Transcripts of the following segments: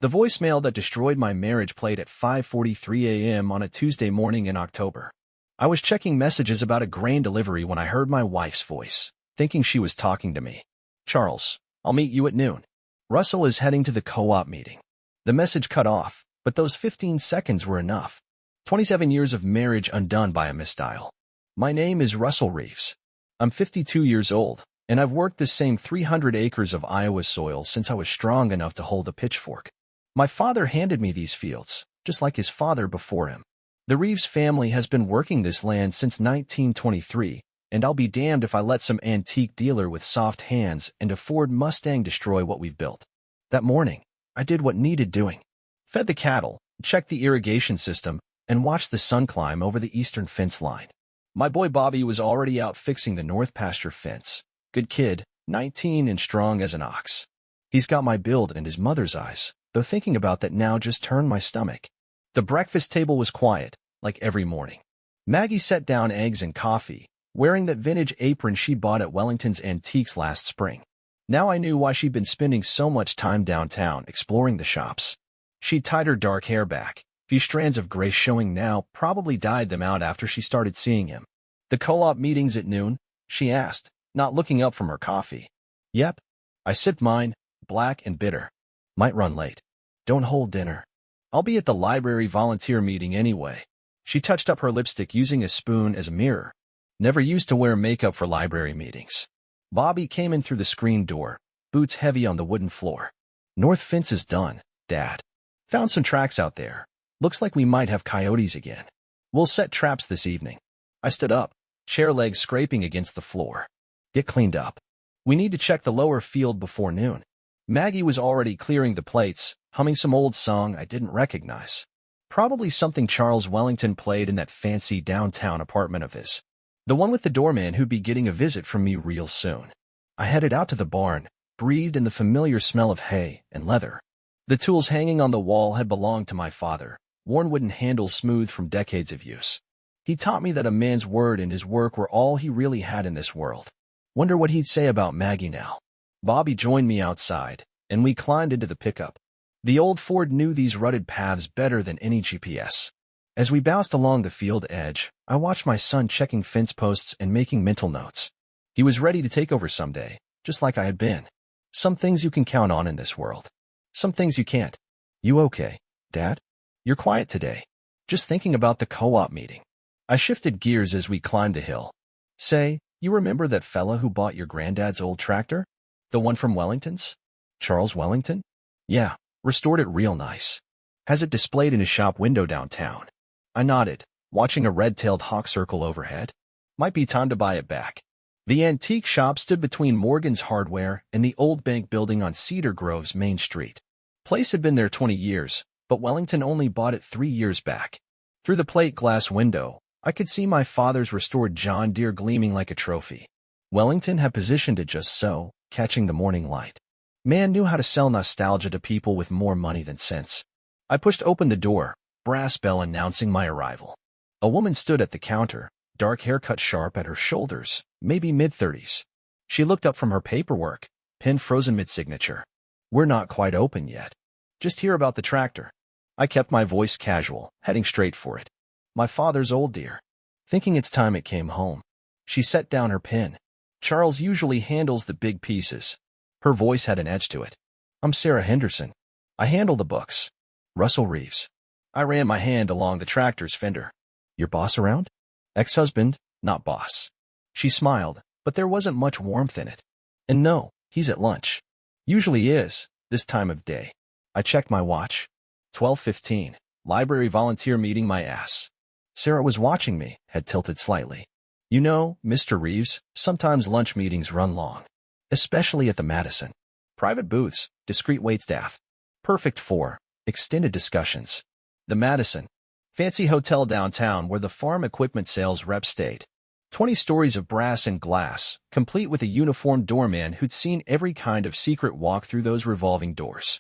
The voicemail that destroyed my marriage played at 5:43 a.m. on a Tuesday morning in October. I was checking messages about a grain delivery when I heard my wife's voice, thinking she was talking to me. Charles, I'll meet you at noon. Russell is heading to the co-op meeting. The message cut off, but those 15 seconds were enough. 27 years of marriage undone by a misdial. My name is Russell Reeves. I'm 52 years old, and I've worked the same 300 acres of Iowa soil since I was strong enough to hold a pitchfork. My father handed me these fields, just like his father before him. The Reeves family has been working this land since 1923, and I'll be damned if I let some antique dealer with soft hands and a Ford Mustang destroy what we've built. That morning, I did what needed doing. Fed the cattle, checked the irrigation system, and watched the sun climb over the eastern fence line. My boy Bobby was already out fixing the north pasture fence. Good kid, 19 and strong as an ox. He's got my build and his mother's eyes, though thinking about that now just turned my stomach. The breakfast table was quiet, like every morning. Maggie set down eggs and coffee, wearing that vintage apron she bought at Wellington's Antiques last spring. Now I knew why she'd been spending so much time downtown exploring the shops. She'd tied her dark hair back, few strands of gray showing now, probably dyed them out after she started seeing him. The co-op meeting's at noon? She asked, not looking up from her coffee. Yep. I sipped mine, black and bitter. Might run late. Don't hold dinner. I'll be at the library volunteer meeting anyway. She touched up her lipstick using a spoon as a mirror. Never used to wear makeup for library meetings. Bobby came in through the screen door, boots heavy on the wooden floor. North fence is done, Dad. Found some tracks out there. Looks like we might have coyotes again. We'll set traps this evening. I stood up, chair legs scraping against the floor. Get cleaned up. We need to check the lower field before noon. Maggie was already clearing the plates, humming some old song I didn't recognize. Probably something Charles Wellington played in that fancy downtown apartment of his. The one with the doorman who'd be getting a visit from me real soon. I headed out to the barn, breathed in the familiar smell of hay and leather. The tools hanging on the wall had belonged to my father, worn wooden handles smoothed from decades of use. He taught me that a man's word and his work were all he really had in this world. Wonder what he'd say about Maggie now. Bobby joined me outside, and we climbed into the pickup. The old Ford knew these rutted paths better than any GPS. As we bounced along the field edge, I watched my son checking fence posts and making mental notes. He was ready to take over someday, just like I had been. Some things you can count on in this world. Some things you can't. You okay, Dad? You're quiet today. Just thinking about the co-op meeting. I shifted gears as we climbed the hill. Say, you remember that fella who bought your granddad's old tractor? The one from Wellington's? Charles Wellington? Yeah, restored it real nice. Has it displayed in his shop window downtown. I nodded, watching a red-tailed hawk circle overhead. Might be time to buy it back. The antique shop stood between Morgan's Hardware and the old bank building on Cedar Grove's Main Street. Place had been there 20 years, but Wellington only bought it 3 years back. Through the plate glass window, I could see my father's restored John Deere gleaming like a trophy. Wellington had positioned it just so, catching the morning light. Man knew how to sell nostalgia to people with more money than sense. I pushed open the door, brass bell announcing my arrival. A woman stood at the counter, dark hair cut sharp at her shoulders, maybe mid-30s. She looked up from her paperwork, pen frozen mid-signature. We're not quite open yet. Just hear about the tractor. I kept my voice casual, heading straight for it. My father's old dear. Thinking it's time it came home. She set down her pen. Charles usually handles the big pieces. Her voice had an edge to it. I'm Sarah Henderson. I handle the books. Russell Reeves. I ran my hand along the tractor's fender. Your boss around? Ex-husband, not boss. She smiled, but there wasn't much warmth in it. And no, he's at lunch. Usually is, this time of day. I checked my watch. 12:15. Library volunteer meeting my ass. Sarah was watching me, head tilted slightly. You know, Mr. Reeves, sometimes lunch meetings run long. Especially at the Madison. Private booths, discreet waitstaff. Perfect for extended discussions. The Madison. Fancy hotel downtown where the farm equipment sales rep stayed. 20 stories of brass and glass, complete with a uniformed doorman who'd seen every kind of secret walk through those revolving doors.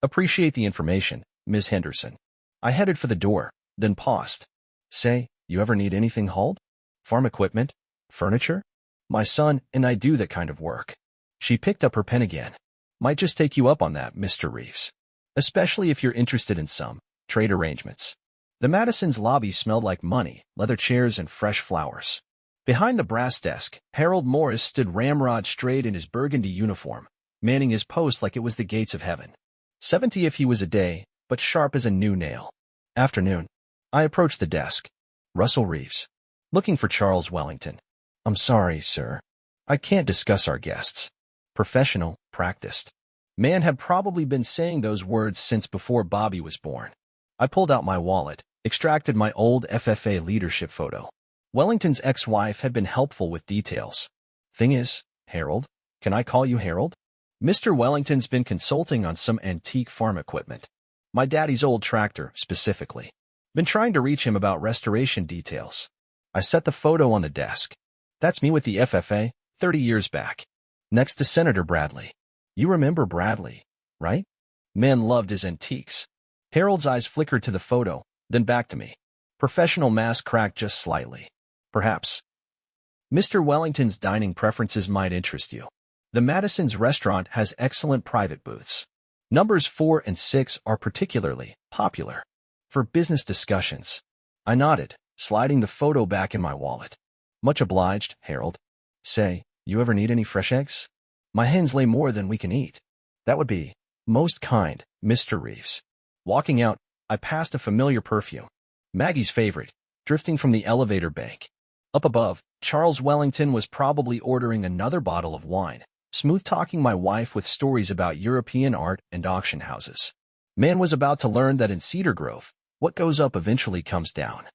Appreciate the information, Ms. Henderson. I headed for the door, then paused. Say, you ever need anything hauled? Farm equipment? Furniture? My son and I do that kind of work. She picked up her pen again. Might just take you up on that, Mr. Reeves. especially if you're interested in some trade arrangements. The Madison's lobby smelled like money, leather chairs, and fresh flowers. Behind the brass desk, Harold Morris stood ramrod straight in his burgundy uniform, manning his post like it was the gates of heaven. 70 if he was a day, but sharp as a new nail. Afternoon. I approached the desk. Russell Reeves. Looking for Charles Wellington. I'm sorry, sir. I can't discuss our guests. Professional, practiced. Man had probably been saying those words since before Bobby was born. I pulled out my wallet, extracted my old FFA leadership photo. Wellington's ex-wife had been helpful with details. Thing is, Harold, can I call you Harold? Mr. Wellington's been consulting on some antique farm equipment. My daddy's old tractor, specifically. Been trying to reach him about restoration details. I set the photo on the desk. That's me with the FFA, 30 years back. Next to Senator Bradley. You remember Bradley, right? Man loved his antiques. Harold's eyes flickered to the photo, then back to me. Professional mask cracked just slightly. Perhaps. Mr. Wellington's dining preferences might interest you. The Madison's restaurant has excellent private booths. Numbers 4 and 6 are particularly popular for business discussions. I nodded, sliding the photo back in my wallet. Much obliged, Harold. Say, you ever need any fresh eggs? My hens lay more than we can eat. That would be most kind, Mr. Reeves. Walking out, I passed a familiar perfume. Maggie's favorite, drifting from the elevator bank. Up above, Charles Wellington was probably ordering another bottle of wine, smooth-talking my wife with stories about European art and auction houses. Man was about to learn that in Cedar Grove, what goes up eventually comes down.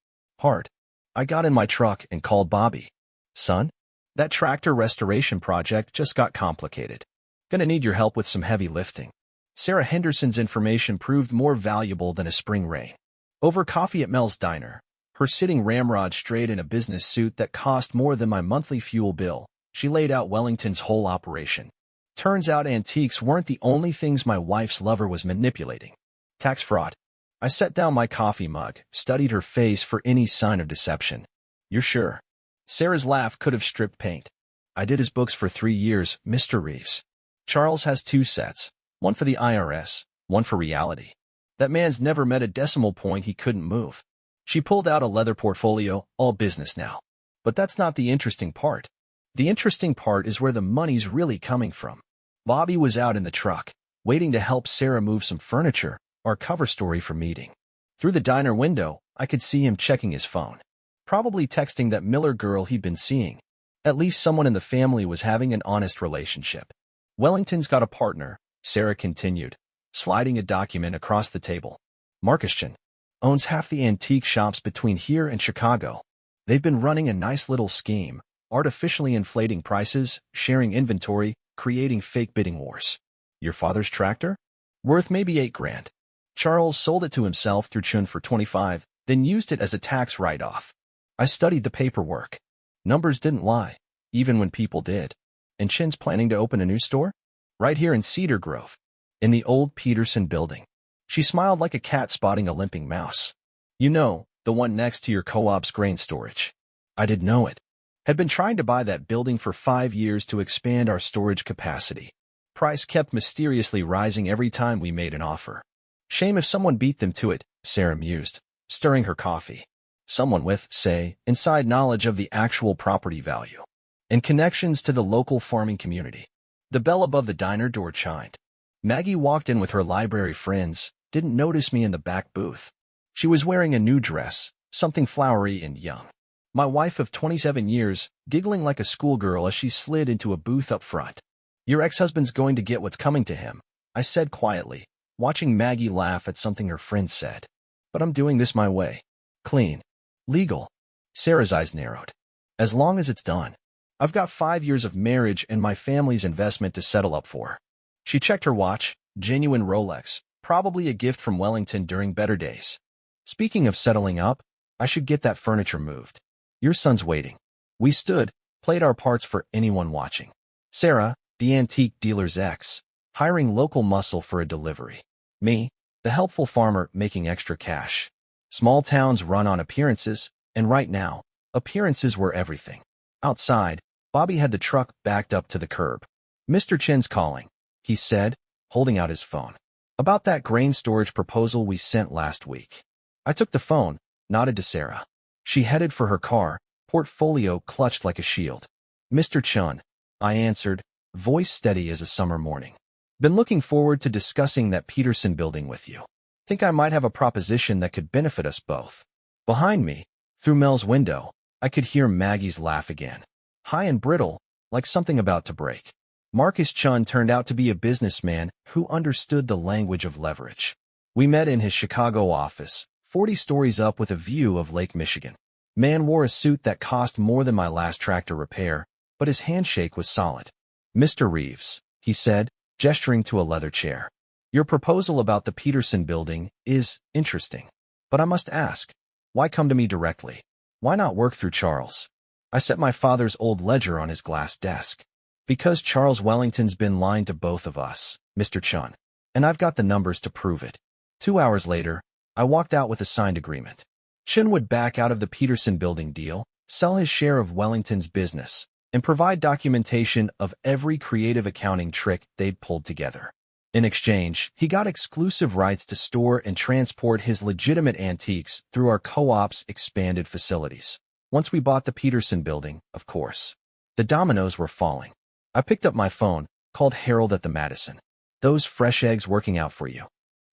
Hard. I got in my truck and called Bobby. Son, that tractor restoration project just got complicated. Gonna need your help with some heavy lifting. Sarah Henderson's information proved more valuable than a spring rain. Over coffee at Mel's Diner, her sitting ramrod straight in a business suit that cost more than my monthly fuel bill, she laid out Wellington's whole operation. Turns out antiques weren't the only things my wife's lover was manipulating. Tax fraud. I set down my coffee mug, studied her face for any sign of deception. You're sure? Sarah's laugh could have stripped paint. I did his books for 3 years, Mr. Reeves. Charles has 2 sets, one for the IRS, one for reality. That man's never met a decimal point he couldn't move. She pulled out a leather portfolio, all business now. But that's not the interesting part. The interesting part is where the money's really coming from. Bobby was out in the truck, waiting to help Sarah move some furniture, our cover story for meeting. Through the diner window, I could see him checking his phone. Probably texting that Miller girl he'd been seeing. At least someone in the family was having an honest relationship. Wellington's got a partner, Sarah continued, sliding a document across the table. Markuschan owns half the antique shops between here and Chicago. They've been running a nice little scheme, artificially inflating prices, sharing inventory, creating fake bidding wars. Your father's tractor? Worth maybe 8 grand. Charles sold it to himself through Chun for 25, then used it as a tax write-off. I studied the paperwork. Numbers didn't lie, even when people did. And Chin's planning to open a new store? Right here in Cedar Grove, in the old Peterson building. She smiled like a cat spotting a limping mouse. You know, the one next to your co-op's grain storage. I did know it. Had been trying to buy that building for 5 years to expand our storage capacity. Price kept mysteriously rising every time we made an offer. Shame if someone beat them to it, Sarah mused, stirring her coffee. Someone with, say, inside knowledge of the actual property value. And connections to the local farming community. The bell above the diner door chimed. Maggie walked in with her library friends, didn't notice me in the back booth. She was wearing a new dress, something flowery and young. My wife of 27 years, giggling like a schoolgirl as she slid into a booth up front. Your ex-husband's going to get what's coming to him, I said quietly, watching Maggie laugh at something her friend said. But I'm doing this my way. Clean. Legal. Sarah's eyes narrowed. As long as it's done. I've got 5 years of marriage and my family's investment to settle up for. She checked her watch, genuine Rolex, probably a gift from Wellington during better days. Speaking of settling up, I should get that furniture moved. Your son's waiting. We stood, played our parts for anyone watching. Sarah, the antique dealer's ex, hiring local muscle for a delivery. Me, the helpful farmer making extra cash. Small towns run on appearances, and right now, appearances were everything. Outside, Bobby had the truck backed up to the curb. Mr. Chin's calling, he said, holding out his phone. About that grain storage proposal we sent last week. I took the phone, nodded to Sarah. She headed for her car, portfolio clutched like a shield. Mr. Chun, I answered, voice steady as a summer morning. Been looking forward to discussing that Peterson building with you. Think I might have a proposition that could benefit us both. Behind me, through Mel's window, I could hear Maggie's laugh again. High and brittle, like something about to break. Marcus Chun turned out to be a businessman who understood the language of leverage. We met in his Chicago office, 40 stories up with a view of Lake Michigan. Man wore a suit that cost more than my last tractor repair, but his handshake was solid. Mr. Reeves, he said, gesturing to a leather chair. Your proposal about the Peterson building is interesting. But I must ask, why come to me directly? Why not work through Charles? I set my father's old ledger on his glass desk. Because Charles Wellington's been lying to both of us, Mr. Chun. And I've got the numbers to prove it. 2 hours later, I walked out with a signed agreement. Chun would back out of the Peterson building deal, sell his share of Wellington's business, and provide documentation of every creative accounting trick they'd pulled together. In exchange, he got exclusive rights to store and transport his legitimate antiques through our co-op's expanded facilities. Once we bought the Peterson building, of course, the dominoes were falling. I picked up my phone, called Harold at the Madison. Those fresh eggs working out for you.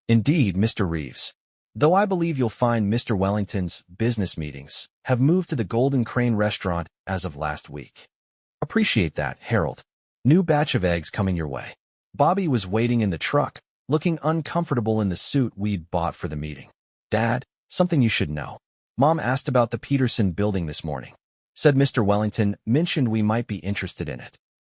Indeed, Mr. Reeves. Though I believe you'll find Mr. Wellington's business meetings have moved to the Golden Crane restaurant as of last week. Appreciate that, Harold. New batch of eggs coming your way. Bobby was waiting in the truck, looking uncomfortable in the suit we'd bought for the meeting. Dad, something you should know. Mom asked about the Peterson building this morning. Said Mr. Wellington mentioned we might be interested in it.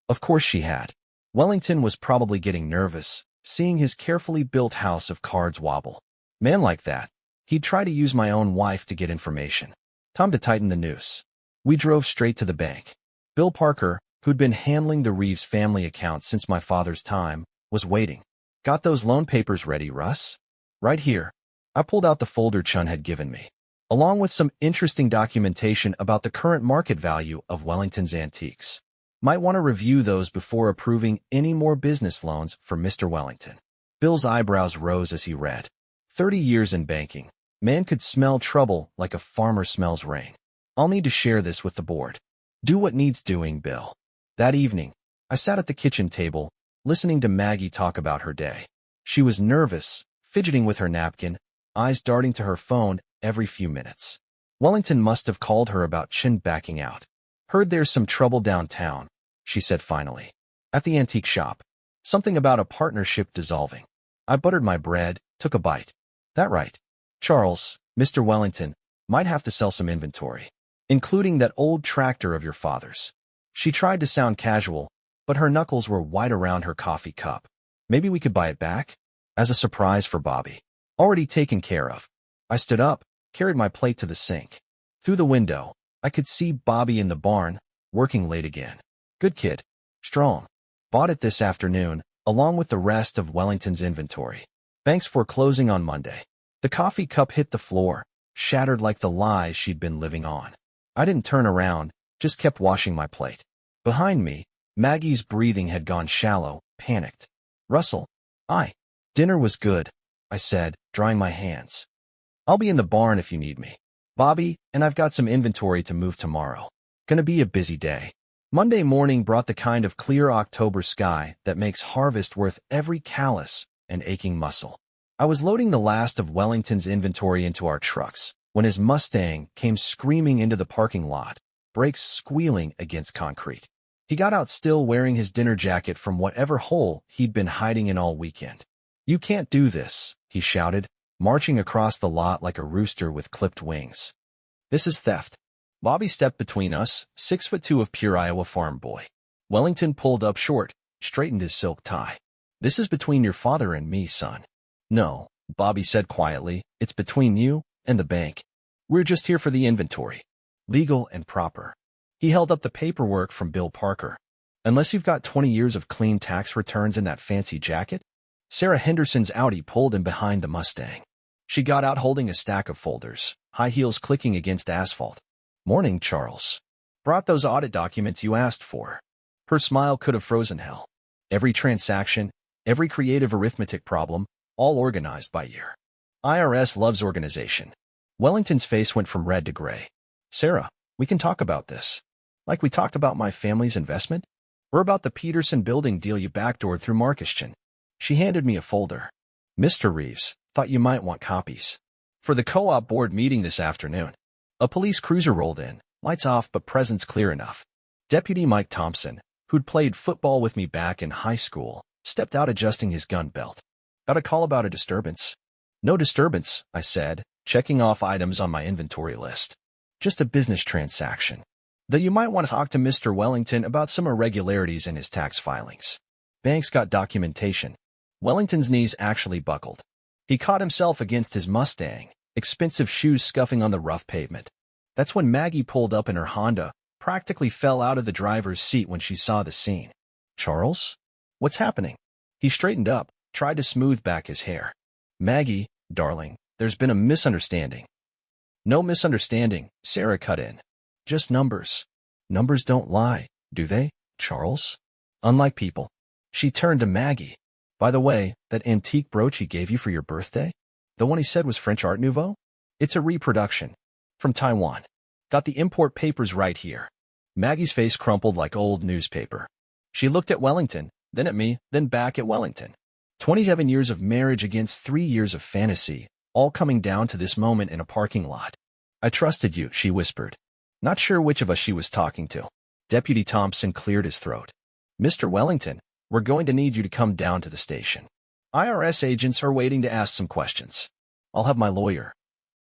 Of course she had. Wellington was probably getting nervous, seeing his carefully built house of cards wobble. Man like that, he'd try to use my own wife to get information. Time to tighten the noose. We drove straight to the bank. Bill Parker, who'd been handling the Reeves family account since my father's time, was waiting. Got those loan papers ready, Russ? Right here. I pulled out the folder Chun had given me, along with some interesting documentation about the current market value of Wellington's antiques. Might want to review those before approving any more business loans for Mr. Wellington. Bill's eyebrows rose as he read. 30 years in banking. Man could smell trouble like a farmer smells rain. I'll need to share this with the board. Do what needs doing, Bill. That evening, I sat at the kitchen table, listening to Maggie talk about her day. She was nervous, fidgeting with her napkin, eyes darting to her phone every few minutes. Wellington must have called her about Chin backing out. Heard there's some trouble downtown, she said finally. At the antique shop. Something about a partnership dissolving. I buttered my bread, took a bite. That right. Charles, Mr. Wellington, might have to sell some inventory, including that old tractor of your father's. She tried to sound casual, but her knuckles were wide around her coffee cup. Maybe we could buy it back? As a surprise for Bobby. Already taken care of. I stood up, carried my plate to the sink. Through the window, I could see Bobby in the barn, working late again. Good kid. Strong. Bought it this afternoon, along with the rest of Wellington's inventory. Thanks for closing on Monday. The coffee cup hit the floor, shattered like the lies she'd been living on. I didn't turn around, just kept washing my plate. Behind me, Maggie's breathing had gone shallow, panicked. Russell. Dinner was good, I said, drying my hands. I'll be in the barn if you need me. Bobby, and I've got some inventory to move tomorrow. Gonna be a busy day. Monday morning brought the kind of clear October sky that makes harvest worth every callus and aching muscle. I was loading the last of Wellington's inventory into our trucks when his Mustang came screaming into the parking lot, brakes squealing against concrete. He got out still wearing his dinner jacket from whatever hole he'd been hiding in all weekend. You can't do this, he shouted, marching across the lot like a rooster with clipped wings. This is theft. Bobby stepped between us, 6'2" of pure Iowa farm boy. Wellington pulled up short, straightened his silk tie. This is between your father and me, son. No, Bobby said quietly, it's between you and the bank. We're just here for the inventory. Legal and proper. He held up the paperwork from Bill Parker. Unless you've got 20 years of clean tax returns in that fancy jacket? Sarah Henderson's Audi pulled him behind the Mustang. She got out holding a stack of folders, high heels clicking against asphalt. Morning, Charles. Brought those audit documents you asked for. Her smile could have frozen hell. Every transaction, every creative arithmetic problem, all organized by year. IRS loves organization. Wellington's face went from red to gray. Sarah, we can talk about this. Like we talked about my family's investment? Or about the Peterson building deal you backdoored through Markiston? She handed me a folder. Mr. Reeves, thought you might want copies. For the co-op board meeting this afternoon. A police cruiser rolled in, lights off but presence clear enough. Deputy Mike Thompson, who'd played football with me back in high school, stepped out adjusting his gun belt. Got a call about a disturbance? No disturbance, I said, checking off items on my inventory list. Just a business transaction. Though you might want to talk to Mr. Wellington about some irregularities in his tax filings. Bank's got documentation. Wellington's knees actually buckled. He caught himself against his Mustang, expensive shoes scuffing on the rough pavement. That's when Maggie pulled up in her Honda, practically fell out of the driver's seat when she saw the scene. Charles? What's happening? He straightened up, tried to smooth back his hair. Maggie, darling, there's been a misunderstanding. No misunderstanding, Sarah cut in. Just numbers. Numbers don't lie, do they, Charles? Unlike people. She turned to Maggie. By the way, that antique brooch he gave you for your birthday? The one he said was French Art Nouveau? It's a reproduction. From Taiwan. Got the import papers right here. Maggie's face crumpled like old newspaper. She looked at Wellington, then at me, then back at Wellington. 27 years of marriage against 3 years of fantasy, all coming down to this moment in a parking lot. I trusted you, she whispered. Not sure which of us she was talking to. Deputy Thompson cleared his throat. Mr. Wellington, we're going to need you to come down to the station. IRS agents are waiting to ask some questions. I'll have my lawyer.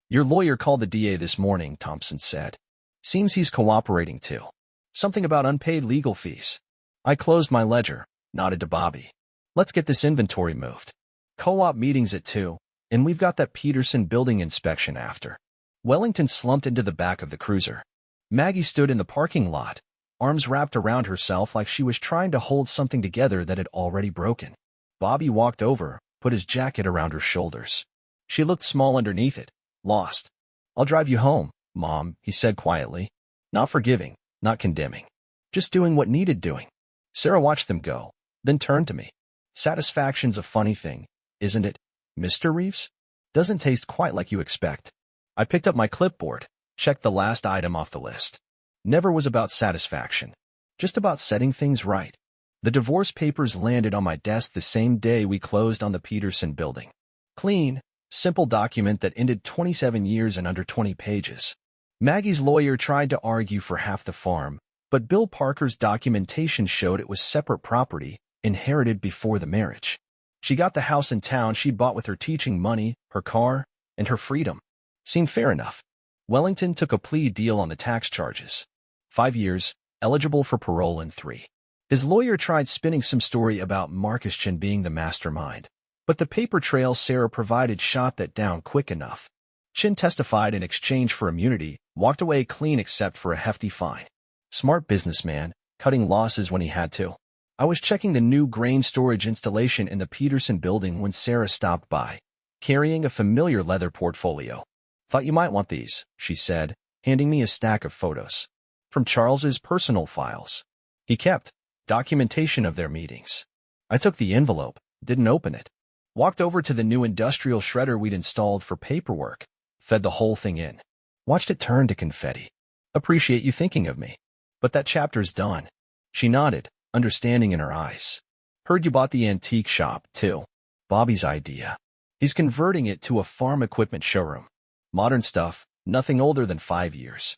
Your lawyer called the DA this morning, Thompson said. Seems he's cooperating too. Something about unpaid legal fees. I closed my ledger, nodded to Bobby. Let's get this inventory moved. Co-op meeting's at 2, and we've got that Peterson building inspection after. Wellington slumped into the back of the cruiser. Maggie stood in the parking lot, arms wrapped around herself like she was trying to hold something together that had already broken. Bobby walked over, put his jacket around her shoulders. She looked small underneath it, lost. I'll drive you home, Mom, he said quietly. Not forgiving, not condemning. Just doing what needed doing. Sarah watched them go, then turned to me. Satisfaction's a funny thing, isn't it, Mr. Reeves? Doesn't taste quite like you expect. I picked up my clipboard, checked the last item off the list. Never was about satisfaction. Just about setting things right. The divorce papers landed on my desk the same day we closed on the Peterson building. Clean, simple document that ended 27 years and under 20 pages. Maggie's lawyer tried to argue for half the farm, but Bill Parker's documentation showed it was separate property, inherited before the marriage. She got the house in town she'd bought with her teaching money, her car, and her freedom. Seemed fair enough. Wellington took a plea deal on the tax charges. 5 years, eligible for parole in 3. His lawyer tried spinning some story about Markiston being the mastermind, but the paper trail Sarah provided shot that down quick enough. Chin testified in exchange for immunity, walked away clean except for a hefty fine. Smart businessman, cutting losses when he had to. I was checking the new grain storage installation in the Peterson building when Sarah stopped by, carrying a familiar leather portfolio. Thought you might want these, she said, handing me a stack of photos. From Charles's personal files. He kept documentation of their meetings. I took the envelope, didn't open it. Walked over to the new industrial shredder we'd installed for paperwork, fed the whole thing in. Watched it turn to confetti. Appreciate you thinking of me. But that chapter's done. She nodded, understanding in her eyes. Heard you bought the antique shop, too. Bobby's idea. He's converting it to a farm equipment showroom. Modern stuff, nothing older than 5 years.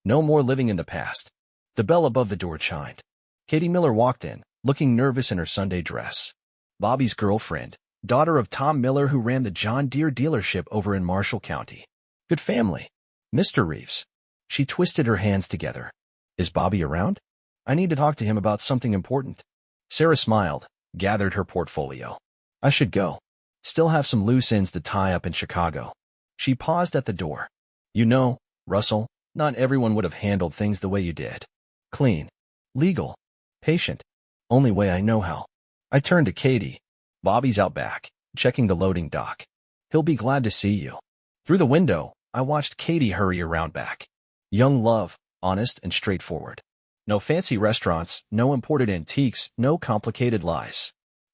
No more living in the past. The bell above the door chimed. Katie Miller walked in, looking nervous in her Sunday dress. Bobby's girlfriend, daughter of Tom Miller who ran the John Deere dealership over in Marshall County. Good family. Mr. Reeves. She twisted her hands together. Is Bobby around? I need to talk to him about something important. Sarah smiled, gathered her portfolio. I should go. Still have some loose ends to tie up in Chicago. She paused at the door. You know, Russell, not everyone would have handled things the way you did. Clean. Legal. Patient. Only way I know how. I turned to Katie. Bobby's out back, checking the loading dock. He'll be glad to see you. Through the window, I watched Katie hurry around back. Young love, honest and straightforward. No fancy restaurants, no imported antiques, no complicated lies.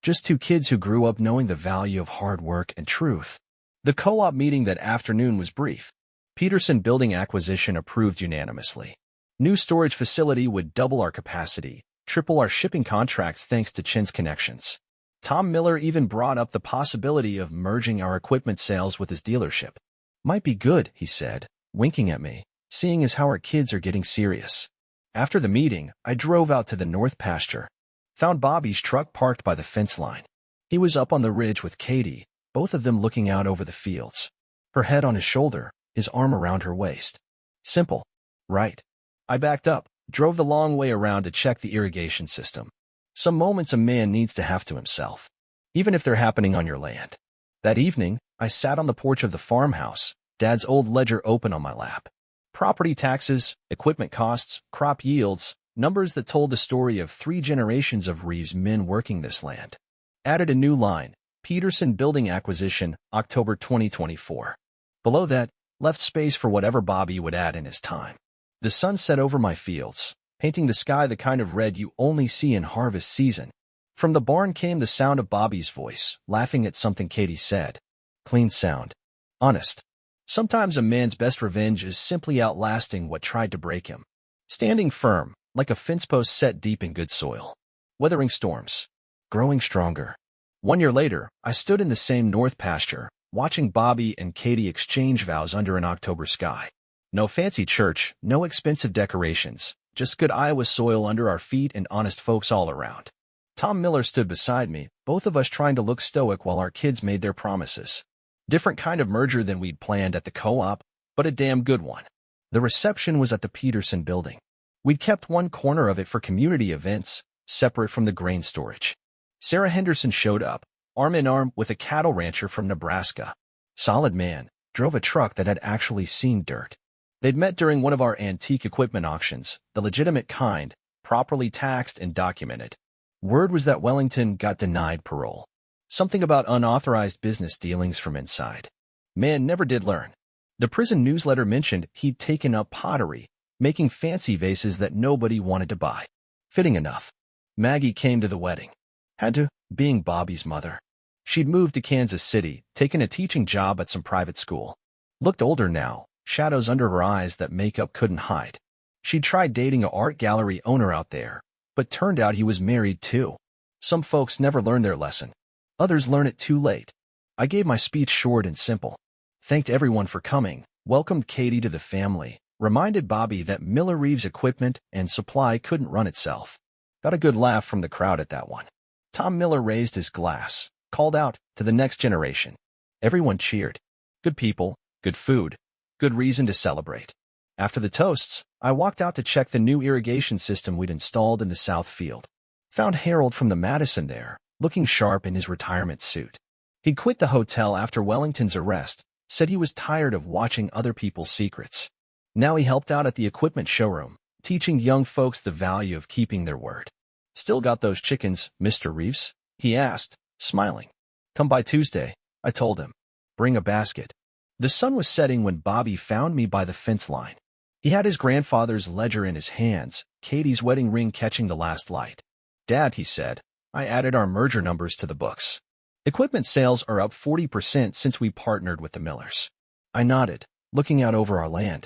Just two kids who grew up knowing the value of hard work and truth. The co-op meeting that afternoon was brief. Peterson Building acquisition approved unanimously. New storage facility would double our capacity, triple our shipping contracts thanks to Chin's connections. Tom Miller even brought up the possibility of merging our equipment sales with his dealership. Might be good, he said, winking at me, seeing as how our kids are getting serious. After the meeting, I drove out to the north pasture. Found Bobby's truck parked by the fence line. He was up on the ridge with Katie, both of them looking out over the fields. Her head on his shoulder, his arm around her waist. Simple, right? I backed up, drove the long way around to check the irrigation system. Some moments a man needs to have to himself, even if they're happening on your land. That evening, I sat on the porch of the farmhouse, Dad's old ledger open on my lap. Property taxes, equipment costs, crop yields, numbers that told the story of 3 generations of Reeves men working this land. Added a new line, Peterson Building acquisition, October 2024. Below that, left space for whatever Bobby would add in his time. The sun set over my fields, painting the sky the kind of red you only see in harvest season. From the barn came the sound of Bobby's voice, laughing at something Katie said. Clean sound. Honest. Sometimes a man's best revenge is simply outlasting what tried to break him. Standing firm, like a fence post set deep in good soil. Weathering storms. Growing stronger. 1 year later, I stood in the same north pasture, watching Bobby and Katie exchange vows under an October sky. No fancy church, no expensive decorations, just good Iowa soil under our feet and honest folks all around. Tom Miller stood beside me, both of us trying to look stoic while our kids made their promises. Different kind of merger than we'd planned at the co-op, but a damn good one. The reception was at the Peterson Building. We'd kept one corner of it for community events, separate from the grain storage. Sarah Henderson showed up, arm in arm with a cattle rancher from Nebraska. Solid man, drove a truck that had actually seen dirt. They'd met during one of our antique equipment auctions, the legitimate kind, properly taxed and documented. Word was that Wellington got denied parole. Something about unauthorized business dealings from inside. Man never did learn. The prison newsletter mentioned he'd taken up pottery, making fancy vases that nobody wanted to buy. Fitting enough. Maggie came to the wedding. Had to, being Bobby's mother. She'd moved to Kansas City, taken a teaching job at some private school. Looked older now, shadows under her eyes that makeup couldn't hide. She'd tried dating an art gallery owner out there, but turned out he was married too. Some folks never learn their lesson. Others learn it too late. I gave my speech short and simple. Thanked everyone for coming, welcomed Katie to the family, reminded Bobby that Miller Reeves equipment and supply couldn't run itself. Got a good laugh from the crowd at that one. Tom Miller raised his glass, called out, to the next generation. Everyone cheered. Good people, good food, good reason to celebrate. After the toasts, I walked out to check the new irrigation system we'd installed in the south field. Found Harold from the Madison there, looking sharp in his retirement suit. He'd quit the hotel after Wellington's arrest, said he was tired of watching other people's secrets. Now he helped out at the equipment showroom, teaching young folks the value of keeping their word. Still got those chickens, Mr. Reeves? He asked, smiling. Come by Tuesday, I told him. Bring a basket. The sun was setting when Bobby found me by the fence line. He had his grandfather's ledger in his hands, Katie's wedding ring catching the last light. Dad, he said, I added our merger numbers to the books. Equipment sales are up 40% since we partnered with the Millers. I nodded, looking out over our land.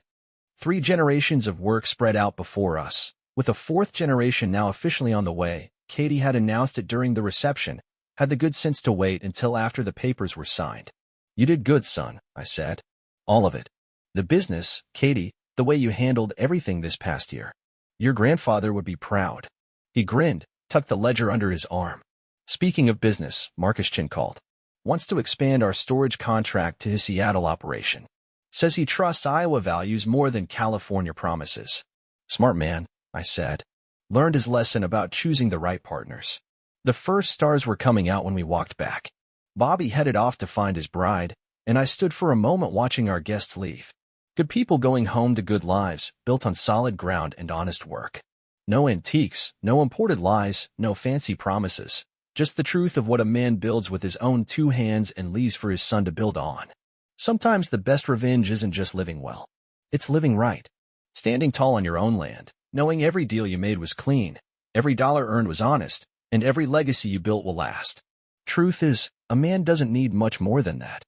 3 generations of work spread out before us, with a 4th generation now officially on the way. Katie had announced it during the reception, had the good sense to wait until after the papers were signed. You did good, son, I said. All of it. The business, Katie, the way you handled everything this past year. Your grandfather would be proud. He grinned, tucked the ledger under his arm. Speaking of business, Marcus Chin called. Wants to expand our storage contract to his Seattle operation. Says he trusts Iowa values more than California promises. Smart man, I said. Learned his lesson about choosing the right partners. The first stars were coming out when we walked back. Bobby headed off to find his bride, and I stood for a moment watching our guests leave. Good people going home to good lives, built on solid ground and honest work. No antiques, no imported lies, no fancy promises. Just the truth of what a man builds with his own 2 hands and leaves for his son to build on. Sometimes the best revenge isn't just living well. It's living right. Standing tall on your own land, knowing every deal you made was clean, every dollar earned was honest, and every legacy you built will last. Truth is, a man doesn't need much more than that.